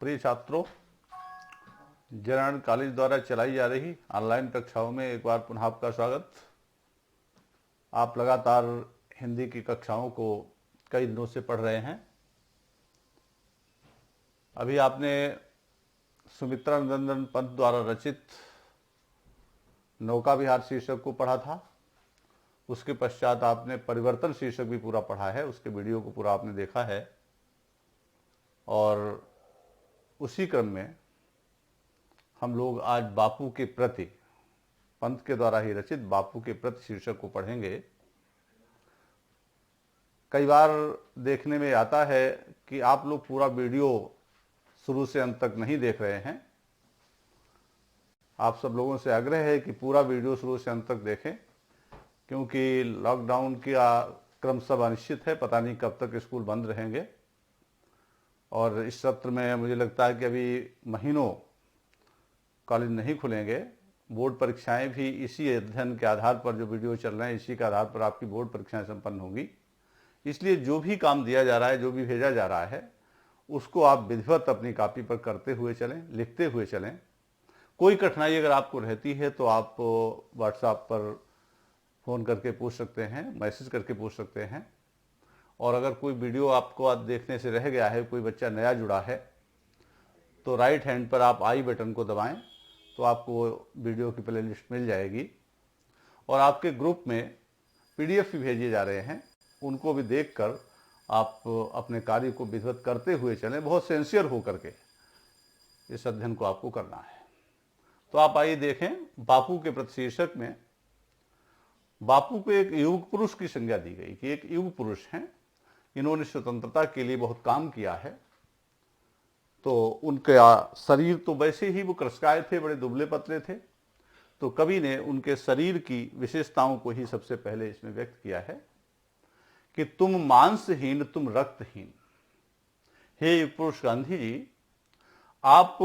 प्रिय छात्रों, जयनारायण कॉलेज द्वारा चलाई जा रही ऑनलाइन कक्षाओं में एक बार पुनः आपका स्वागत। आप लगातार हिंदी की कक्षाओं को कई दिनों से पढ़ रहे हैं। अभी आपने सुमित्रा नंदन पंत द्वारा रचित नौका विहार शीर्षक को पढ़ा था। उसके पश्चात आपने परिवर्तन शीर्षक भी पूरा पढ़ा है, उसके वीडियो को पूरा आपने देखा है। और उसी क्रम में हम लोग आज बापू के प्रति, पंत के द्वारा ही रचित बापू के प्रति शीर्षक को पढ़ेंगे। कई बार देखने में आता है कि आप लोग पूरा वीडियो शुरू से अंत तक नहीं देख रहे हैं। आप सब लोगों से आग्रह है कि पूरा वीडियो शुरू से अंत तक देखें, क्योंकि लॉकडाउन का क्रम सब अनिश्चित है। पता नहीं कब तक स्कूल बंद रहेंगे। और इस सत्र में मुझे लगता है कि अभी महीनों कॉलेज नहीं खुलेंगे। बोर्ड परीक्षाएं भी इसी अध्ययन के आधार पर, जो वीडियो चल रहे हैं इसी के आधार पर आपकी बोर्ड परीक्षाएं संपन्न होंगी। इसलिए जो भी काम दिया जा रहा है, जो भी भेजा जा रहा है, उसको आप विधिवत अपनी कॉपी पर करते हुए चलें, लिखते हुए चलें। कोई कठिनाई अगर आपको रहती है तो आप व्हाट्सएप पर फ़ोन करके पूछ सकते हैं, मैसेज करके पूछ सकते हैं। और अगर कोई वीडियो आपको आज देखने से रह गया है, कोई बच्चा नया जुड़ा है, तो राइट हैंड पर आप आई बटन को दबाएं तो आपको वीडियो की प्लेलिस्ट मिल जाएगी। और आपके ग्रुप में पीडीएफ भी भेजे जा रहे हैं, उनको भी देखकर आप अपने कार्य को विधिवत करते हुए चलें। बहुत सिंसियर होकर के इस अध्ययन को आपको करना है। तो आप आइए देखें, बापू के प्रति शीर्षक में बापू को एक युग पुरुष की संज्ञा दी गई कि एक युग पुरुष हैं, इन्होंने स्वतंत्रता के लिए बहुत काम किया है। तो उनका शरीर तो वैसे ही वो कृशकाय थे, बड़े दुबले पतले थे। तो कवि ने उनके शरीर की विशेषताओं को ही सबसे पहले इसमें व्यक्त किया है कि तुम मांसहीन, तुम रक्तहीन। हे युग पुरुष गांधी जी, आप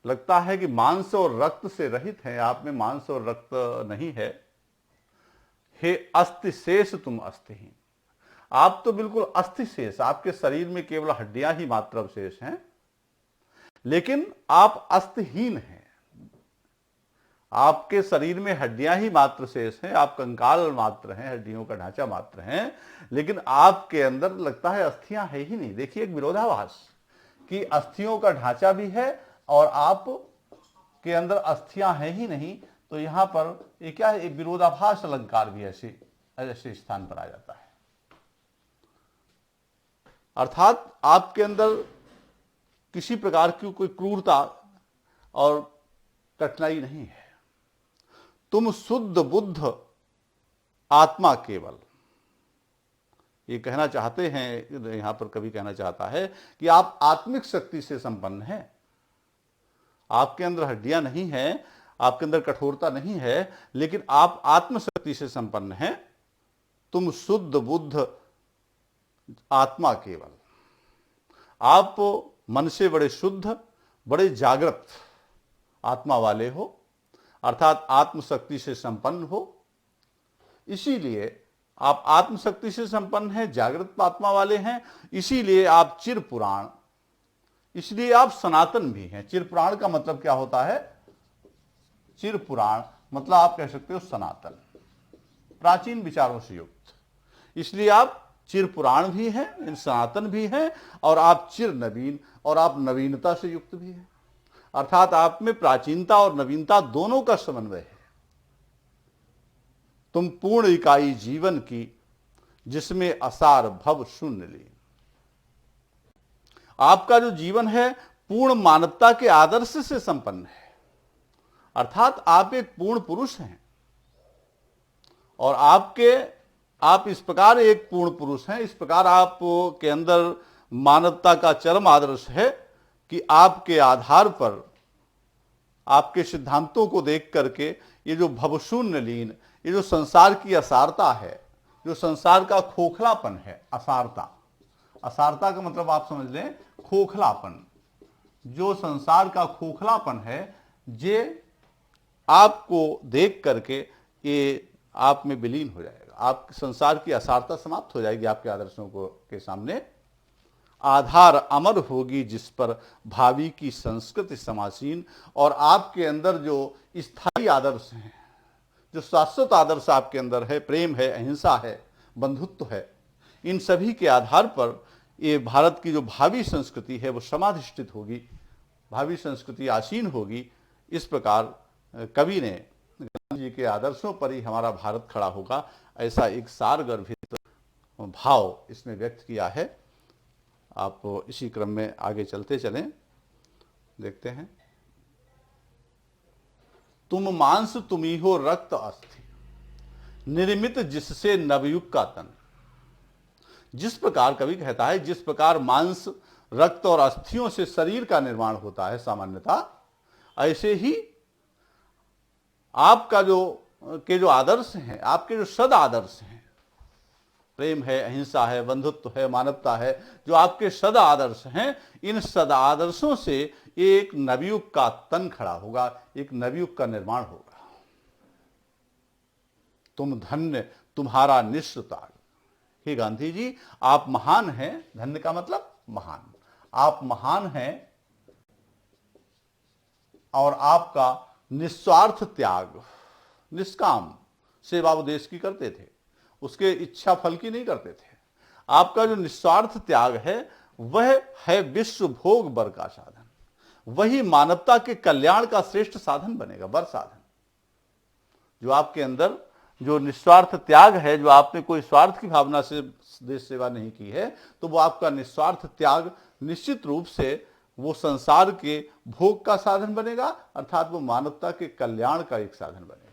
लगता है कि मांस और रक्त से रहित हैं, आप में मांस और रक्त नहीं है। हे अस्थि शेष, तुम अस्थिहीन। आप तो बिल्कुल अस्थि शेष, आपके शरीर में केवल हड्डियां ही मात्र अवशेष हैं, लेकिन आप अस्थिहीन हैं। आपके शरीर में हड्डियां ही मात्र शेष हैं, आप कंकाल मात्र हैं, हड्डियों का ढांचा मात्र हैं, लेकिन आपके अंदर लगता है अस्थियां है ही नहीं। देखिए एक विरोधाभास कि अस्थियों का ढांचा भी है और आप के अंदर अस्थियां हैं ही नहीं। तो यहां पर ये क्या है, एक विरोधाभास अलंकार भी ऐसे स्थान पर आ जाता है। अर्थात आपके अंदर किसी प्रकार की कोई क्रूरता और कठिनाई नहीं है। तुम शुद्ध बुद्ध आत्मा केवल। ये कहना चाहते हैं, यहां पर कवि कहना चाहता है कि आप आत्मिक शक्ति से संपन्न हैं। आपके अंदर हड्डियां नहीं हैं, आपके अंदर कठोरता नहीं है, लेकिन आप आत्मशक्ति से संपन्न हैं। तुम शुद्ध बुद्ध आत्मा केवल। आप मन से बड़े शुद्ध, बड़े जागृत आत्मा वाले हो, अर्थात आत्मशक्ति से संपन्न हो। इसीलिए आप आत्मशक्ति से संपन्न हैं, जागृत आत्मा वाले हैं, इसीलिए आप चिर पुराण, इसलिए आप सनातन भी हैं। चिर पुराण का मतलब क्या होता है? चिर पुराण मतलब आप कह सकते हो सनातन, प्राचीन विचारों से युक्त। इसलिए आप चिर पुराण भी हैं, सनातन भी हैं, और आप चिर नवीन, और आप नवीनता से युक्त भी हैं। अर्थात आप में प्राचीनता और नवीनता दोनों का समन्वय है। तुम पूर्ण इकाई जीवन की, जिसमें असार भव शून्य लीन। आपका जो जीवन है पूर्ण मानवता के आदर्श से संपन्न है। अर्थात आप एक पूर्ण पुरुष हैं, और आप इस प्रकार एक पूर्ण पुरुष हैं, इस प्रकार आप के अंदर मानवता का चरम आदर्श है कि आपके आधार पर, आपके सिद्धांतों को देख करके ये जो भवशून्य लीन, ये जो संसार की असारता है, जो संसार का खोखलापन है, असारता का मतलब आप समझ लें खोखलापन। जो संसार का खोखलापन है, जे आपको देख करके ये आप में विलीन हो जाएगा। आप संसार की असारता समाप्त हो जाएगी आपके आदर्शों को के सामने, आधार अमर होगी जिस पर भावी की संस्कृति समासीन। और आपके अंदर जो स्थायी आदर्श हैं, जो शाश्वत आदर्श आपके अंदर है, प्रेम है, अहिंसा है, बंधुत्व है, इन सभी के आधार पर ये भारत की जो भावी संस्कृति है वो समाधिष्ठित होगी, भावी संस्कृति आसीन होगी। इस प्रकार कवि ने गांधी जी के आदर्शों पर ही हमारा भारत खड़ा होगा, ऐसा एक सारगर्भित भाव इसमें व्यक्त किया है। आप इसी क्रम में आगे चलते चलें, देखते हैं। तुम मांस तुम्ही हो रक्त अस्थि, निर्मित जिससे नवयुग का तन। जिस प्रकार कवि कहता है, जिस प्रकार मांस, रक्त और अस्थियों से शरीर का निर्माण होता है सामान्यतः, ऐसे ही आपका जो आदर्श हैं, आपके जो सद आदर्श हैं, प्रेम है, अहिंसा है, बंधुत्व है, मानवता है, जो आपके सद आदर्श हैं, इन सद आदर्शों से एक नवयुग का तन खड़ा होगा, एक नवयुग का निर्माण होगा। तुम धन्य तुम्हारा निश्र त्याग। हे गांधी जी, आप महान हैं, धन्य का मतलब महान, आप महान हैं और आपका निस्वार्थ त्याग, निष्काम सेवा वो देश की करते थे, उसके इच्छा फल की नहीं करते थे। आपका जो निस्वार्थ त्याग है वह है विश्व भोग बर का साधन, वही मानवता के कल्याण का श्रेष्ठ साधन बनेगा, बर साधन। जो आपके अंदर जो निस्वार्थ त्याग है, जो आपने कोई स्वार्थ की भावना से देश सेवा नहीं की है, तो वो आपका निस्वार्थ त्याग निश्चित रूप से वो संसार के भोग का साधन बनेगा, अर्थात वो मानवता के कल्याण का एक साधन बनेगा।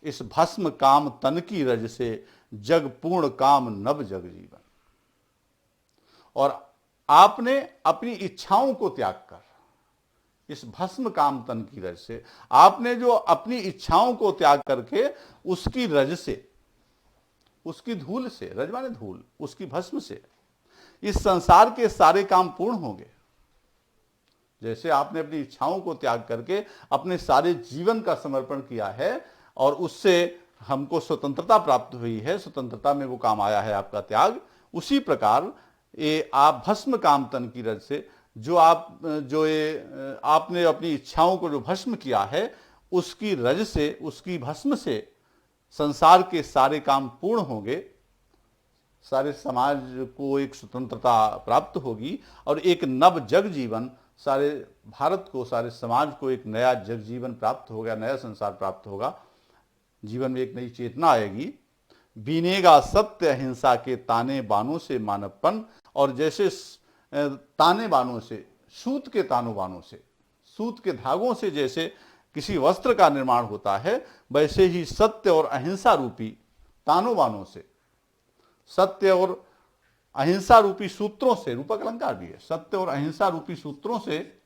इस भस्म काम तन की रज से जग पूर्ण काम नव जग जीवन। और आपने अपनी इच्छाओं को त्याग कर, इस भस्म काम तन की रज से आपने जो अपनी इच्छाओं को त्याग करके उसकी रज से, उसकी धूल से, रज माने धूल, उसकी भस्म से इस संसार के सारे काम पूर्ण होंगे। जैसे आपने अपनी इच्छाओं को त्याग करके अपने सारे जीवन का समर्पण किया है और उससे हमको स्वतंत्रता प्राप्त हुई है, स्वतंत्रता में वो काम आया है आपका त्याग, उसी प्रकार ये आप भस्म काम तन की रज से आपने अपनी इच्छाओं को जो भस्म किया है, उसकी रज से, उसकी भस्म से संसार के सारे काम पूर्ण होंगे, सारे समाज को एक स्वतंत्रता प्राप्त होगी और एक नव जग जीवन, सारे भारत को, सारे समाज को एक नया जग जीवन प्राप्त होगा, नया संसार प्राप्त होगा, जीवन में एक नई चेतना आएगी। बीनेगा सत्य अहिंसा के ताने बानों से मानवपन। और जैसे ताने बानों से, सूत के तानों बानों से, सूत के धागों से जैसे किसी वस्त्र का निर्माण होता है, वैसे ही सत्य और अहिंसा रूपी तानों बानों से, सत्य और अहिंसा रूपी सूत्रों से, रूपक अलंकार भी है, सत्य और अहिंसा रूपी सूत्रों से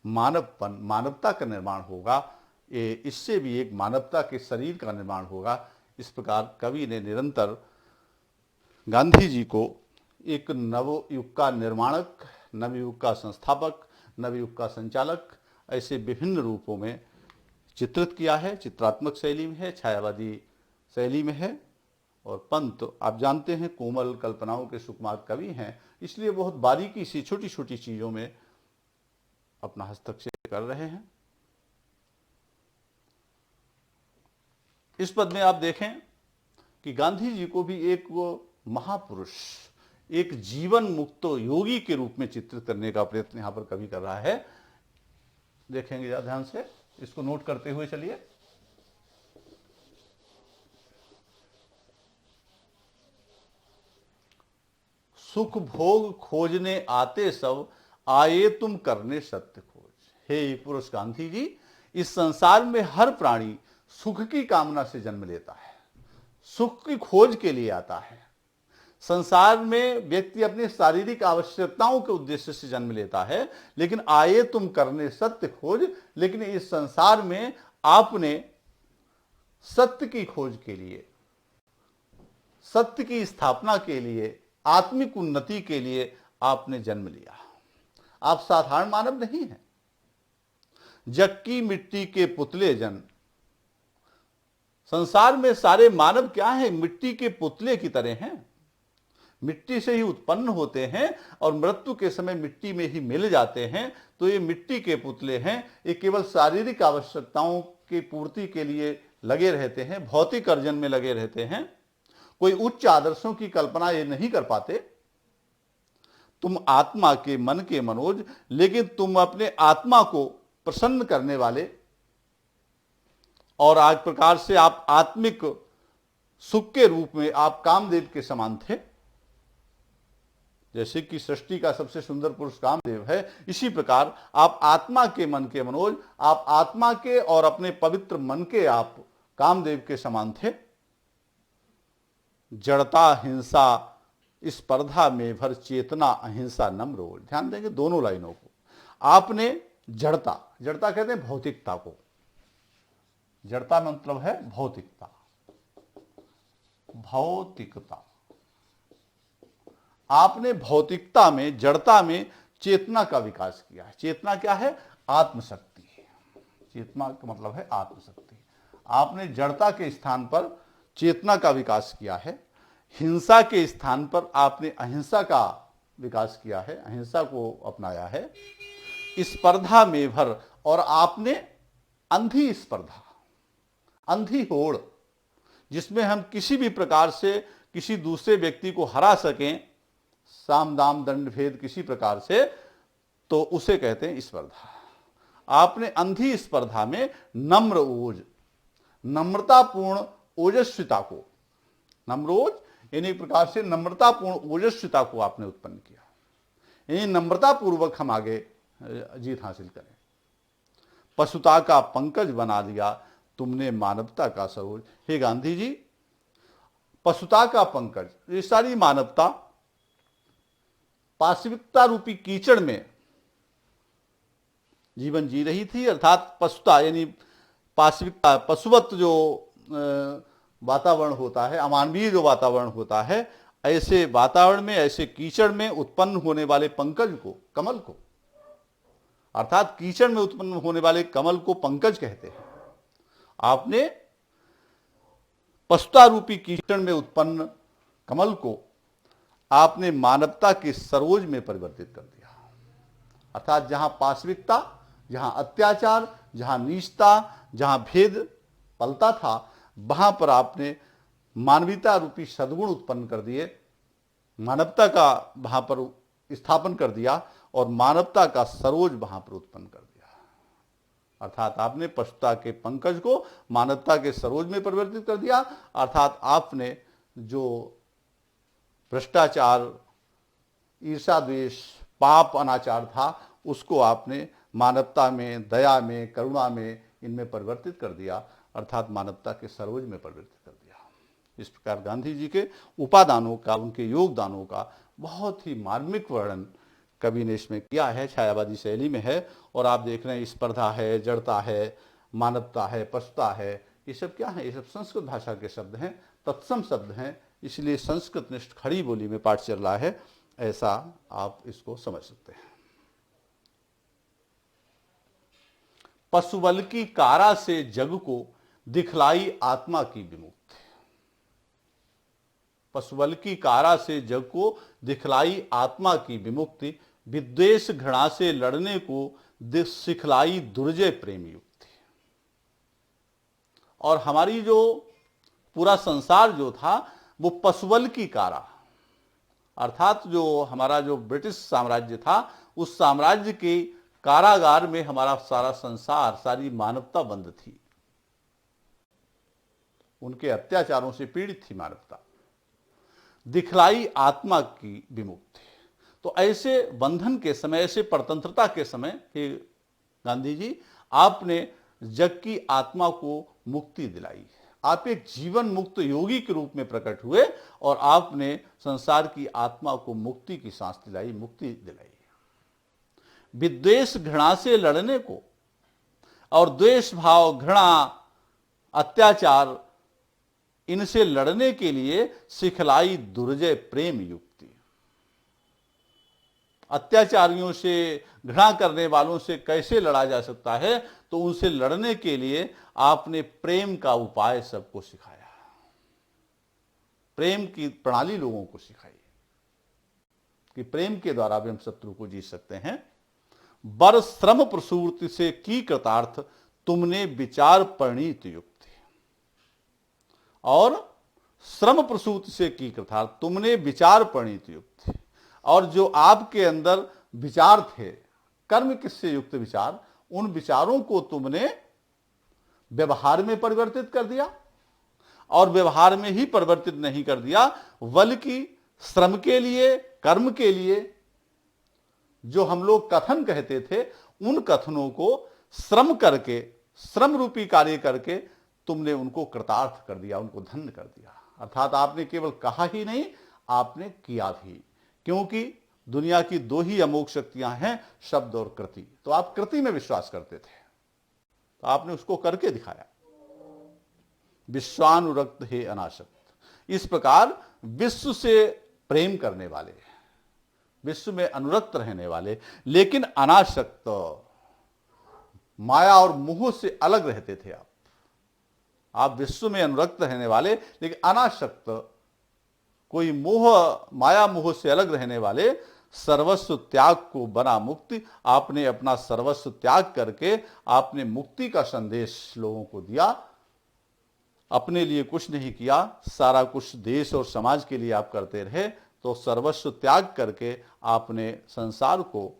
मानवपन, मानवता का निर्माण होगा। इससे भी एक मानवता के शरीर का निर्माण होगा। इस प्रकार कवि ने निरंतर गांधी जी को एक नवयुग का निर्माणक, नवयुग का संस्थापक, नवयुग का संचालक, ऐसे विभिन्न रूपों में चित्रित किया है। चित्रात्मक शैली में है, छायावादी शैली में है। और पंत आप जानते हैं कोमल कल्पनाओं के सुकुमार कवि हैं, इसलिए बहुत बारीकी से छोटी छोटी चीजों में अपना हस्तक्षेप कर रहे हैं। इस पद में आप देखें कि गांधी जी को भी एक वो महापुरुष, एक जीवन मुक्त योगी के रूप में चित्रित करने का प्रयत्न यहां पर कवि कर रहा है। देखेंगे जरा ध्यान से, इसको नोट करते हुए चलिए। सुख भोग खोजने आते सब, आए तुम करने सत्य खोज। हे पुरुष गांधी जी, इस संसार में हर प्राणी सुख की कामना से जन्म लेता है, सुख की खोज के लिए आता है। संसार में व्यक्ति अपनी शारीरिक आवश्यकताओं के उद्देश्य से जन्म लेता है, लेकिन आए तुम करने सत्य खोज। लेकिन इस संसार में आपने सत्य की खोज के लिए, सत्य की स्थापना के लिए, आत्मिक उन्नति के लिए आपने जन्म लिया। आप साधारण मानव नहीं हैं। जग की मिट्टी के पुतले जन, संसार में सारे मानव क्या हैं? मिट्टी के पुतले की तरह हैं। मिट्टी से ही उत्पन्न होते हैं और मृत्यु के समय मिट्टी में ही मिल जाते हैं। तो ये मिट्टी के पुतले हैं, ये केवल शारीरिक आवश्यकताओं की पूर्ति के लिए लगे रहते हैं, भौतिक अर्जन में लगे रहते हैं, कोई उच्च आदर्शों की कल्पना ये नहीं कर पाते। तुम आत्मा के मन के मनोज, लेकिन तुम अपने आत्मा को प्रसन्न करने वाले और आज प्रकार से आप आत्मिक सुख के रूप में आप कामदेव के समान थे। जैसे कि सृष्टि का सबसे सुंदर पुरुष कामदेव है, इसी प्रकार आप आत्मा के मन के मनोज, आप आत्मा के और अपने पवित्र मन के आप कामदेव के समान थे। जड़ता हिंसा स्पर्धा में भर चेतना अहिंसा नम्र। ध्यान देंगे दोनों लाइनों को। आपने जड़ता, जड़ता कहते हैं भौतिकता को, जड़ता मतलब है भौतिकता, भौतिकता। आपने भौतिकता में, जड़ता में चेतना का विकास किया है। चेतना क्या है? आत्मशक्ति। चेतना का मतलब है आत्मशक्ति। आपने जड़ता के स्थान पर चेतना का विकास किया है। हिंसा के स्थान पर आपने अहिंसा का विकास किया है, अहिंसा को अपनाया है। स्पर्धा में भर, और आपने अंधी स्पर्धा, अंधी होड़, जिसमें हम किसी भी प्रकार से किसी दूसरे व्यक्ति को हरा सकें, साम दाम दंड भेद किसी प्रकार से, तो उसे कहते हैं स्पर्धा। आपने अंधी स्पर्धा में नम्र ओज, नम्रतापूर्ण ओजस्विता को, नम्रोज यानी एक प्रकार से नम्रतापूर्ण ओजस्विता को आपने उत्पन्न किया। यानी नम्रतापूर्वक हम आगे जीत हासिल करें। पशुता का पंकज बना दिया तुमने मानवता का सरोज। हे गांधी जी, पशुता का पंकज, ये सारी मानवता पाशविकता रूपी कीचड़ में जीवन जी रही थी। अर्थात पशुता यानी पाशविकता, पशुवत जो वातावरण होता है, अमानवीय जो वातावरण होता है, ऐसे वातावरण में, ऐसे कीचड़ में उत्पन्न होने वाले पंकज को, कमल को, अर्थात कीचड़ में उत्पन्न होने वाले कमल को पंकज कहते हैं। आपने पशुता रूपी कीचड़ में उत्पन्न कमल को आपने मानवता के सरोज में परिवर्तित कर दिया। अर्थात जहां पाशविकता, जहां अत्याचार, जहां नीचता, जहां भेद पलता था, वहां पर आपने मानवीयता रूपी सद्गुण उत्पन्न कर दिए, मानवता का वहां पर स्थापन कर दिया और मानवता का सरोज वहां पर उत्पन्न कर दिया। अर्थात आपने पशुता के पंकज को मानवता के सरोज में परिवर्तित कर दिया। अर्थात आपने जो भ्रष्टाचार, ईर्षा द्वेष, पाप, अनाचार था, उसको आपने मानवता में, दया में, करुणा में, इनमें परिवर्तित कर दिया। अर्थात मानवता के सरोज में परिवर्तित कर दिया। इस प्रकार गांधी जी के उपादानों का, उनके योगदानों का बहुत ही मार्मिक वर्णन कवि ने इसमें किया है, छायावादी शैली में है। और आप देख रहे हैं स्पर्धा है, जड़ता है, मानवता है, पशुता है, ये सब क्या है? ये सब संस्कृत भाषा के शब्द हैं, तत्सम शब्द हैं, इसलिए संस्कृत निष्ठ खड़ी बोली में पाठ चल रहा है, ऐसा आप इसको समझ सकते हैं। पशुबल की कारा से जग को दिखलाई आत्मा की विमुक्ति। पशुबल की कारा से जग को दिखलाई आत्मा की विमुक्ति, विद्वेष घृणा से लड़ने को सिखलाई दुर्जय प्रेम युक्ति। और हमारी जो पूरा संसार जो था वो पशुबल की कारा, अर्थात जो हमारा जो ब्रिटिश साम्राज्य था, उस साम्राज्य के कारागार में हमारा सारा संसार, सारी मानवता बंद थी। उनके अत्याचारों से पीड़ित थी मानवता। दिखलाई आत्मा की विमुक्ति। तो ऐसे बंधन के समय, ऐसे परतंत्रता के समय हे गांधी जी, आपने जग की आत्मा को मुक्ति दिलाई। आप एक जीवन मुक्त योगी के रूप में प्रकट हुए और आपने संसार की आत्मा को मुक्ति की सांस दिलाई, मुक्ति दिलाई। विद्वेष घृणा से लड़ने को, और द्वेष भाव, घृणा, अत्याचार, इनसे लड़ने के लिए सिखलाई दुर्जय प्रेम युक्ति। अत्याचारियों से, घृणा करने वालों से कैसे लड़ा जा सकता है, तो उनसे लड़ने के लिए आपने प्रेम का उपाय सबको सिखाया, प्रेम की प्रणाली लोगों को सिखाई। कि प्रेम के द्वारा भी हम शत्रु को जीत सकते हैं। बर श्रम प्रसूति से की कृतार्थ, तुमने विचार परिणीत युक्ति। और श्रम प्रसूति से की कृतार्थ, तुमने विचार परिणीत युक्ति। और जो आपके अंदर विचार थे, कर्म किससे युक्त विचार, उन विचारों को तुमने व्यवहार में परिवर्तित कर दिया। और व्यवहार में ही परिवर्तित नहीं कर दिया, बल्कि श्रम के लिए, कर्म के लिए जो हम लोग कथन कहते थे, उन कथनों को श्रम करके, श्रम रूपी कार्य करके तुमने उनको कृतार्थ कर दिया, उनको धन्य कर दिया। अर्थात आपने केवल कहा ही नहीं, आपने किया भी। क्योंकि दुनिया की दो ही अमोघ शक्तियां हैं, शब्द और कृति। तो आप कृति में विश्वास करते थे, तो आपने उसको करके दिखाया। विश्वानुरक्त हे अनासक्त। इस प्रकार विश्व से प्रेम करने वाले, विश्व में अनुरक्त रहने वाले, लेकिन अनासक्त, माया और मोह से अलग रहते थे आप विश्व में अनुरक्त रहने वाले, लेकिन अनासक्त, कोई मोह, माया मोह से अलग रहने वाले, सर्वस्व त्याग को बना मुक्ति। आपने अपना सर्वस्व त्याग करके आपने मुक्ति का संदेश लोगों को दिया। अपने लिए कुछ नहीं किया, सारा कुछ देश और समाज के लिए आप करते रहे। तो सर्वस्व त्याग करके आपने संसार को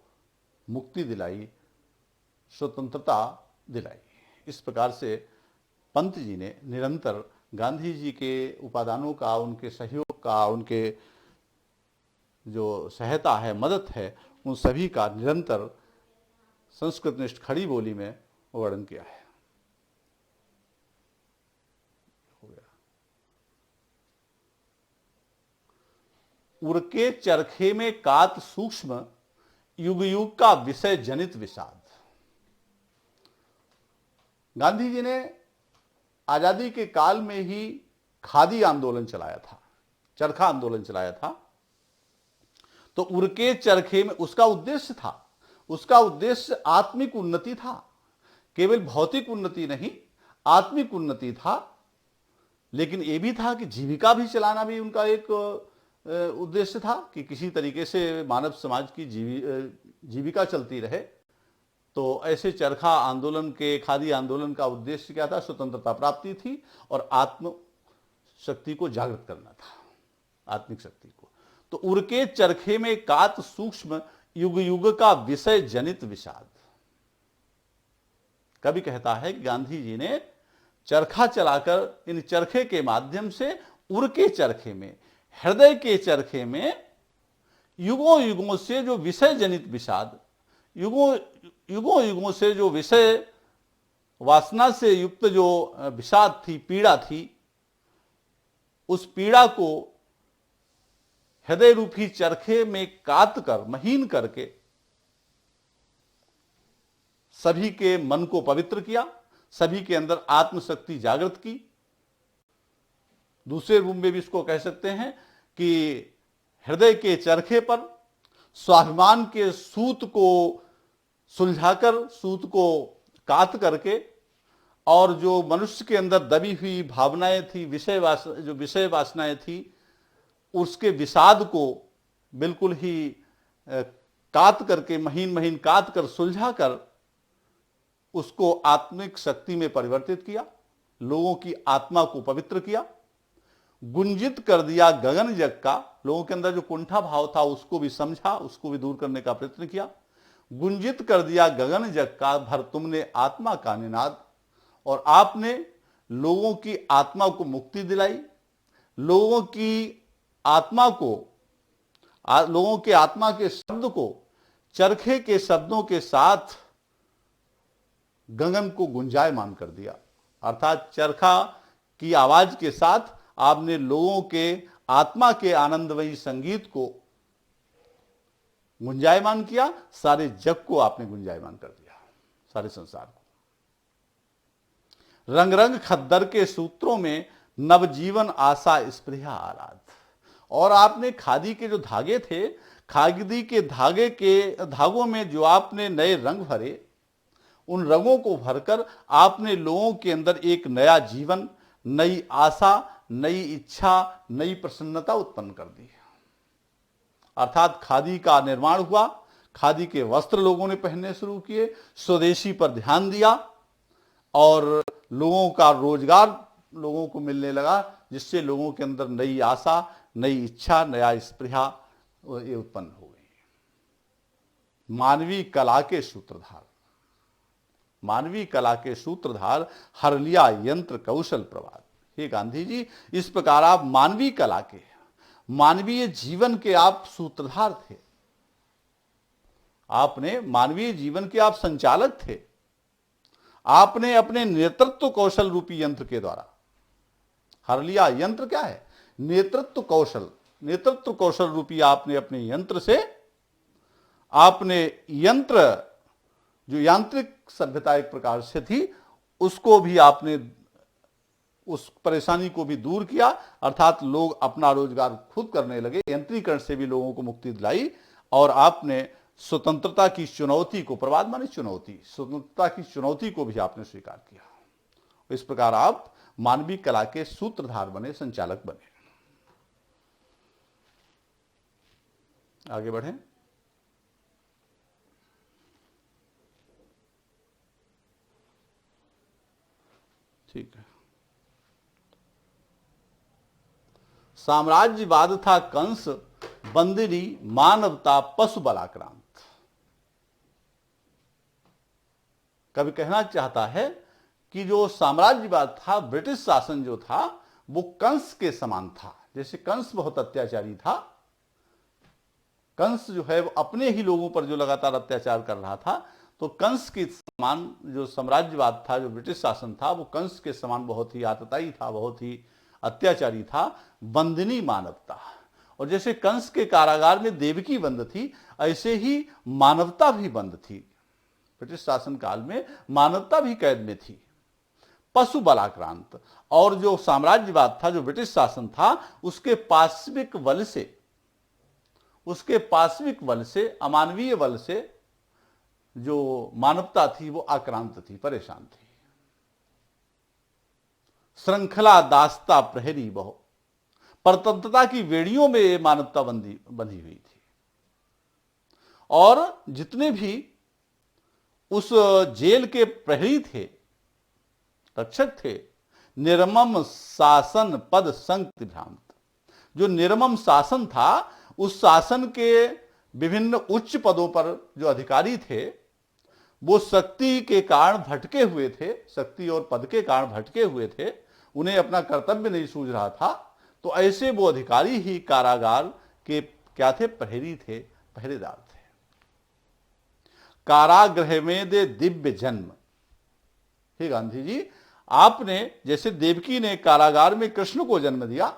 मुक्ति दिलाई, स्वतंत्रता दिलाई। इस प्रकार से पंत जी ने निरंतर गांधी जी के उपादानों का, उनके सहयोग का, उनके जो सहायता है, मदद है, उन सभी का निरंतर संस्कृतनिष्ठ खड़ी बोली में वर्णन किया है। हो गया। उरके चरखे में कात सूक्ष्म, युग युग का विषय जनित विषाद। गांधी जी ने आजादी के काल में ही खादी आंदोलन चलाया था, चरखा आंदोलन चलाया था। तो उरके चरखे में उसका उद्देश्य था, उसका उद्देश्य आत्मिक उन्नति था, केवल भौतिक उन्नति नहीं, आत्मिक उन्नति था। लेकिन यह भी था कि जीविका भी चलाना भी उनका एक उद्देश्य था, कि किसी तरीके से मानव समाज की जीविका चलती रहे। तो ऐसे चरखा आंदोलन के, खादी आंदोलन का उद्देश्य क्या था? स्वतंत्रता प्राप्ति थी और आत्म शक्ति को जागृत करना था, आत्मिक शक्ति को। तो उरके चरखे में कात सूक्ष्म, युग युग का विषय जनित विषाद। कवि कहता है कि गांधी जी ने चरखा चलाकर, इन चरखे के माध्यम से, उरके चरखे में, हृदय के चरखे में युगों युगों से जो विषय जनित विषाद, युगों युगों से जो विषय वासना से युक्त जो विषाद थी, पीड़ा थी, उस पीड़ा को हृदय रूपी चरखे में काट कर, महीन करके सभी के मन को पवित्र किया, सभी के अंदर आत्मशक्ति जागृत की। दूसरे रूप में भी इसको कह सकते हैं कि हृदय के चरखे पर स्वाभिमान के सूत को सुलझाकर, सूत को काट करके, और जो मनुष्य के अंदर दबी हुई भावनाएं थी, विषय वासनाएं थी, उसके विषाद को बिल्कुल ही काट करके, महीन महीन काट कर, सुलझा कर उसको आत्मिक शक्ति में परिवर्तित किया, लोगों की आत्मा को पवित्र किया, गुंजित कर दिया गगन जग का। लोगों के अंदर जो कुंठा भाव था उसको भी समझा, उसको भी दूर करने का प्रयत्न किया। गुंजित कर दिया गगन जग का, भर तुमने आत्मा का निनाद। और आपने लोगों की आत्मा को मुक्ति दिलाई, लोगों की आत्मा को, लोगों के आत्मा के शब्द को चरखे के शब्दों के साथ गगन को गुंजायमान कर दिया। अर्थात चरखा की आवाज के साथ आपने लोगों के आत्मा के आनंदमयी संगीत को गुंजायमान किया, सारे जग को आपने गुंजायमान कर दिया, सारे संसार को। रंग रंग खद्दर के सूत्रों में नवजीवन आशा स्पृहा आराध। और आपने खादी के जो धागे थे, खादी के धागों में जो आपने नए रंग भरे, उन रंगों को भरकर आपने लोगों के अंदर एक नया जीवन, नई आशा, नई इच्छा, नई प्रसन्नता उत्पन्न कर दी। अर्थात खादी का निर्माण हुआ, खादी के वस्त्र लोगों ने पहनने शुरू किए, स्वदेशी पर ध्यान दिया और लोगों का रोजगार लोगों को मिलने लगा, जिससे लोगों के अंदर नई आशा, नई इच्छा, नया स्पृहा ये उत्पन्न हो गई। मानवीय कला के सूत्रधार, मानवीय कला के सूत्रधार हर लिया यंत्र कौशल प्रवाद। हे गांधी जी, इस प्रकार आप मानवीय कला के, मानवीय जीवन के आप सूत्रधार थे। आपने मानवीय जीवन के आप संचालक थे। आपने अपने नेतृत्व कौशल रूपी यंत्र के द्वारा, हर लिया यंत्र क्या है? नेतृत्व कौशल। नेतृत्व कौशल रूपी आपने अपने यंत्र से, आपने यंत्र जो यांत्रिक सभ्यता एक प्रकार से थी, उसको भी आपने, उस परेशानी को भी दूर किया, अर्थात लोग अपना रोजगार खुद करने लगे, यंत्रीकरण से भी लोगों को मुक्ति दिलाई। और आपने स्वतंत्रता की चुनौती को, प्रवाद माने चुनौती, स्वतंत्रता की चुनौती को भी आपने स्वीकार किया। इस प्रकार आप मानवीय कला के सूत्रधार बने, संचालक बने। आगे बढ़ें। ठीक है। साम्राज्यवाद था कंस, बंदिनी मानवता पशु बलाक्रांत। कवि कहना चाहता है कि जो साम्राज्यवाद था, ब्रिटिश शासन जो था, वो कंस के समान था। जैसे कंस बहुत अत्याचारी था, कंस जो है वो अपने ही लोगों पर जो लगातार अत्याचार कर रहा था, तो कंस के समान जो साम्राज्यवाद था, जो ब्रिटिश शासन था, वो कंस के समान बहुत ही आतताई था, बहुत ही अत्याचारी था। बंदिनी मानवता, और जैसे कंस के कारागार में देवकी बंद थी, ऐसे ही मानवता भी बंद थी। ब्रिटिश शासन काल में मानवता भी कैद में थी, पशु बलाक्रांत। और जो साम्राज्यवाद था, जो ब्रिटिश शासन था, उसके पाश्विक बल से, उसके पाश्विक बल से, अमानवीय बल से जो मानवता थी वो आक्रांत थी, परेशान थी। श्रृंखला दास्ता प्रहरी बहु, परतंत्रता की बेड़ियों में ये मानवता बंधी हुई थी। और जितने भी उस जेल के प्रहरी थे, रक्षक थे, निर्मम शासन पद संक्ति भ्रांत। जो निर्मम शासन था, उस शासन के विभिन्न उच्च पदों पर जो अधिकारी थे, वो शक्ति के कारण भटके हुए थे, शक्ति और पद के कारण भटके हुए थे, उन्हें अपना कर्तव्य नहीं सूझ रहा था। तो ऐसे वो अधिकारी ही कारागार के क्या थे? प्रहरी थे, पहरेदार थे। कारागृह में दे दिव्य जन्म। हे गांधी जी, आपने, जैसे देवकी ने कारागार में कृष्ण को जन्म दिया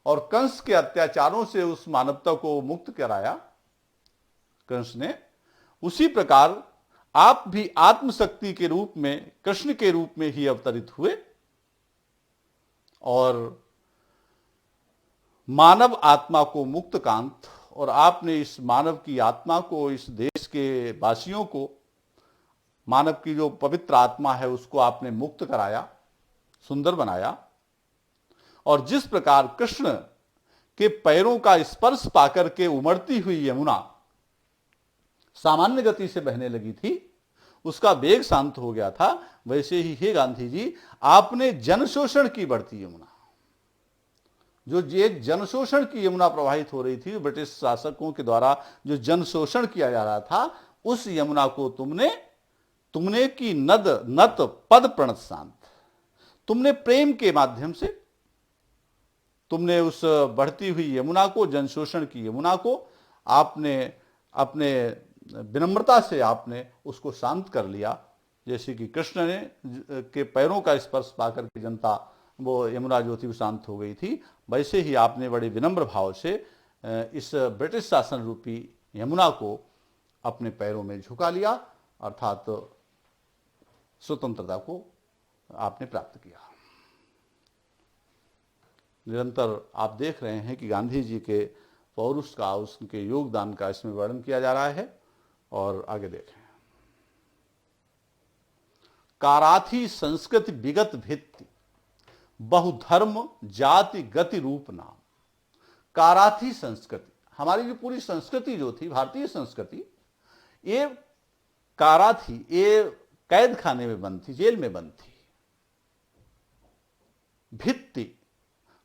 और कंस के अत्याचारों से उस मानवता को मुक्त कराया कंस ने, उसी प्रकार आप भी आत्मशक्ति के रूप में, कृष्ण के रूप में ही अवतरित हुए और मानव आत्मा को मुक्त कांत, और आपने इस मानव की आत्मा को, इस देश के वासियों को, मानव की जो पवित्र आत्मा है उसको आपने मुक्त कराया, सुंदर बनाया। और जिस प्रकार कृष्ण के पैरों का स्पर्श पाकर के उमड़ती हुई यमुना सामान्य गति से बहने लगी थी, उसका वेग शांत हो गया था, वैसे ही हे गांधी जी, आपने जन शोषण की बढ़ती यमुना, जो एक जन शोषण की यमुना प्रवाहित हो रही थी, ब्रिटिश शासकों के द्वारा जो जन शोषण किया जा रहा था, उस यमुना को तुमने की नद नत पद प्रणत शांत। तुमने प्रेम के माध्यम से, तुमने उस बढ़ती हुई यमुना को, जन शोषण की यमुना को, आपने अपने विनम्रता से आपने उसको शांत कर लिया। जैसे कि कृष्ण ने के पैरों का स्पर्श पाकर के जनता, वो यमुना जो थी वो शांत हो गई थी, वैसे ही आपने बड़े विनम्र भाव से इस ब्रिटिश शासन रूपी यमुना को अपने पैरों में झुका लिया, अर्थात स्वतंत्रता को आपने प्राप्त किया। निरंतर आप देख रहे हैं कि गांधी जी के पौरुष का, उनके योगदान का इसमें वर्णन किया जा रहा है। और आगे देखें। काराथी संस्कृति विगत भित्ति, बहुधर्म जाति गति रूप नाम। काराथी संस्कृति, हमारी जो पूरी संस्कृति जो थी, भारतीय संस्कृति, ये कारा थी, ये कैद खाने में बंद थी, जेल में बंद थी। भित्ति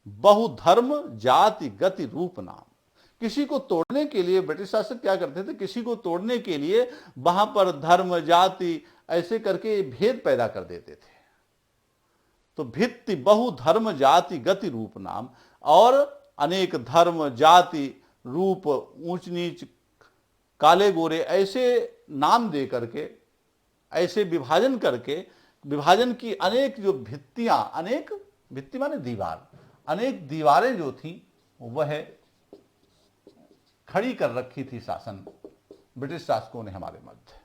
बहुधर्म जाति गति रूप नाम। किसी को तोड़ने के लिए ब्रिटिश शासक क्या करते थे, किसी को तोड़ने के लिए वहां पर धर्म जाति ऐसे करके भेद पैदा कर देते थे। तो भित्ति बहुधर्म जाति गति रूप नाम, और अनेक धर्म जाति रूप ऊंच नीच काले गोरे ऐसे नाम दे करके, ऐसे विभाजन करके, विभाजन की अनेक जो भित्तियां, अनेक भित्ति माने दीवार, अनेक दीवारें जो थी वह खड़ी कर रखी थी शासन ब्रिटिश शासकों ने हमारे मध्य।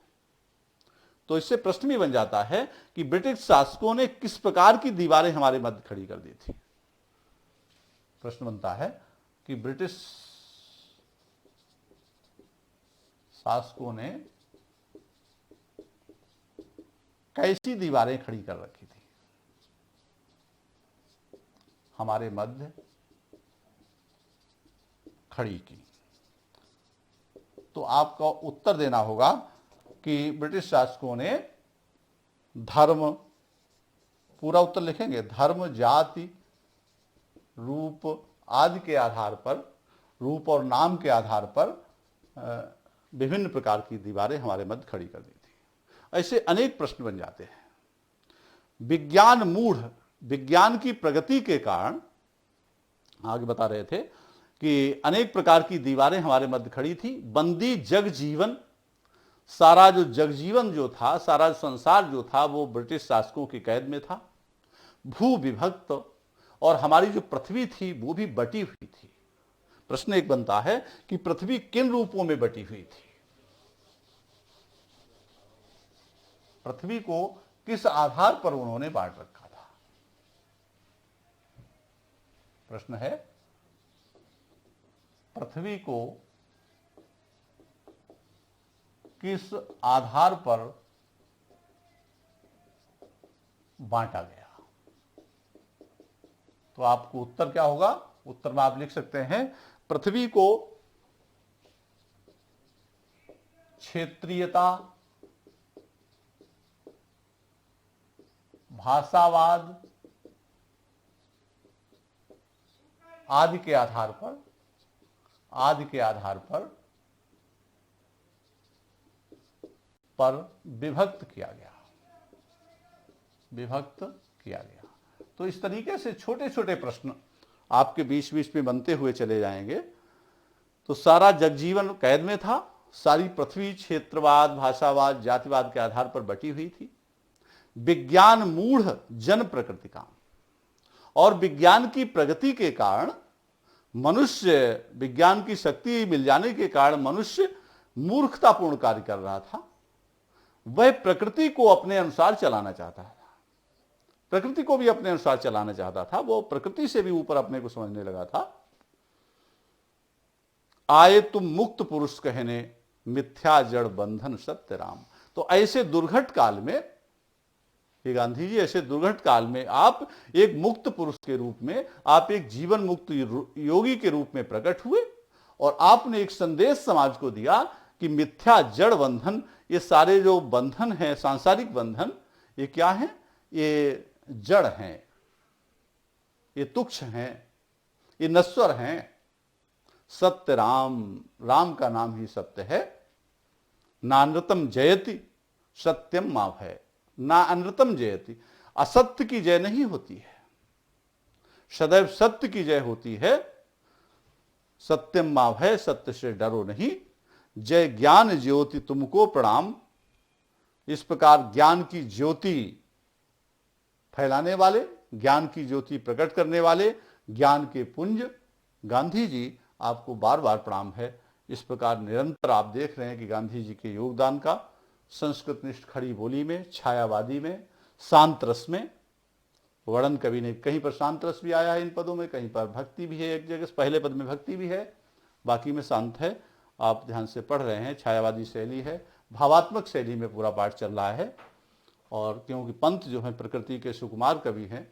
तो इससे प्रश्न भी बन जाता है कि ब्रिटिश शासकों ने किस प्रकार की दीवारें हमारे मध्य खड़ी कर दी थी। प्रश्न बनता है कि ब्रिटिश शासकों ने कैसी दीवारें खड़ी कर रखी थी हमारे मध्य खड़ी की। तो आपको उत्तर देना होगा कि ब्रिटिश शासकों ने धर्म, पूरा उत्तर लिखेंगे, धर्म जाति रूप आदि के आधार पर, रूप और नाम के आधार पर विभिन्न प्रकार की दीवारें हमारे मध्य खड़ी कर दी थी। ऐसे अनेक प्रश्न बन जाते हैं। विज्ञान मूढ़, विज्ञान की प्रगति के कारण, आगे बता रहे थे कि अनेक प्रकार की दीवारें हमारे मध्य खड़ी थी। बंदी जग जीवन, सारा जो जगजीवन जो था, सारा संसार जो था वो ब्रिटिश शासकों की कैद में था। भू विभक्त, और हमारी जो पृथ्वी थी वो भी बटी हुई थी। प्रश्न एक बनता है कि पृथ्वी किन रूपों में बटी हुई थी, पृथ्वी को किस आधार पर उन्होंने बांट रखा था। प्रश्न है पृथ्वी को किस आधार पर बांटा गया। तो आपको उत्तर क्या होगा, उत्तर में आप लिख सकते हैं पृथ्वी को क्षेत्रीयता, भाषावाद आदि के आधार पर, आदि के आधार पर विभक्त किया गया, विभक्त किया गया। तो इस तरीके से छोटे छोटे प्रश्न आपके बीच बीच में बनते हुए चले जाएंगे। तो सारा जगजीवन कैद में था, सारी पृथ्वी क्षेत्रवाद, भाषावाद, जातिवाद के आधार पर बटी हुई थी। विज्ञान मूढ़ जन प्रकृति का, और विज्ञान की प्रगति के कारण मनुष्य, विज्ञान की शक्ति मिल जाने के कारण मनुष्य मूर्खतापूर्ण कार्य कर रहा था। वह प्रकृति को अपने अनुसार चलाना चाहता था, प्रकृति को भी अपने अनुसार चलाना चाहता था, वो प्रकृति से भी ऊपर अपने को समझने लगा था। आए तुम मुक्त पुरुष कहने, मिथ्या जड़ बंधन सत्य राम। तो ऐसे दुर्घट काल में, ये गांधी जी, ऐसे दुर्घट काल में आप एक मुक्त पुरुष के रूप में, आप एक जीवन मुक्त योगी के रूप में प्रकट हुए, और आपने एक संदेश समाज को दिया कि मिथ्या जड़ बंधन, ये सारे जो बंधन हैं, सांसारिक बंधन, ये क्या हैं, ये जड़ हैं, ये तुच्छ हैं, ये नश्वर हैं। सत्य राम, राम का नाम ही सत्य है। नानृतम जयति सत्यम माव है, ना अनृतम जयति, असत्य की जय नहीं होती है, सदैव सत्य की जय होती है। सत्यम माव है, सत्य से डरो नहीं। जय ज्ञान ज्योति तुमको प्रणाम। इस प्रकार ज्ञान की ज्योति फैलाने वाले, ज्ञान की ज्योति प्रकट करने वाले, ज्ञान के पुंज गांधी जी, आपको बार बार प्रणाम है। इस प्रकार निरंतर आप देख रहे हैं कि गांधी जी के योगदान का संस्कृतनिष्ठ खड़ी बोली में, छायावादी में, शांत रस में वर्णन कवि ने, कहीं पर शांत रस भी आया है इन पदों में, कहीं पर भक्ति भी है, एक जगह पहले पद में भक्ति भी है, बाकी में शांत है। आप ध्यान से पढ़ रहे हैं, छायावादी शैली है, भावात्मक शैली में पूरा पाठ चल रहा है। और क्योंकि पंत जो है प्रकृति के सुकुमार कवि हैं,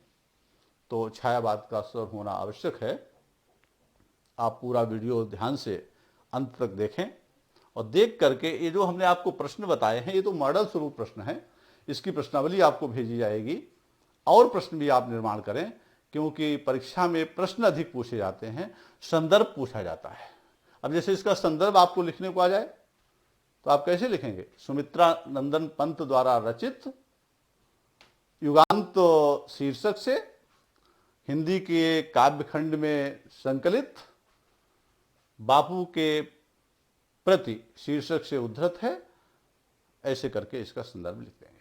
तो छायावाद का स्वर होना आवश्यक है। आप पूरा वीडियो ध्यान से अंत तक देखें और देख करके ये जो हमने आपको प्रश्न बताए हैं ये तो मॉडल स्वरूप प्रश्न है, इसकी प्रश्नावली आपको भेजी जाएगी और प्रश्न भी आप निर्माण करें, क्योंकि परीक्षा में प्रश्न अधिक पूछे जाते हैं, संदर्भ पूछा जाता है। अब जैसे इसका संदर्भ आपको लिखने को आ जाए तो आप कैसे लिखेंगे? सुमित्रा नंदन पंत द्वारा रचित युगांत शीर्षक से हिंदी के काव्यखंड में संकलित बापू के प्रति शीर्षक से उद्धृत है, ऐसे करके इसका संदर्भ लिख देंगे।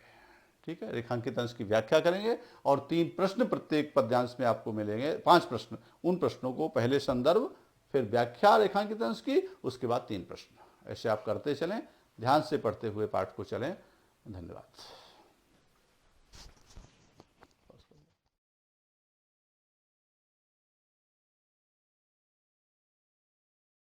ठीक है, रेखांकित अंश की व्याख्या करेंगे और 3 प्रश्न प्रत्येक पद्यांश में आपको मिलेंगे, 5 प्रश्न। उन प्रश्नों को पहले संदर्भ, फिर व्याख्या रेखांकित अंश की, उसके बाद 3 प्रश्न। ऐसे आप करते चलें, ध्यान से पढ़ते हुए पाठ को चलें। धन्यवाद।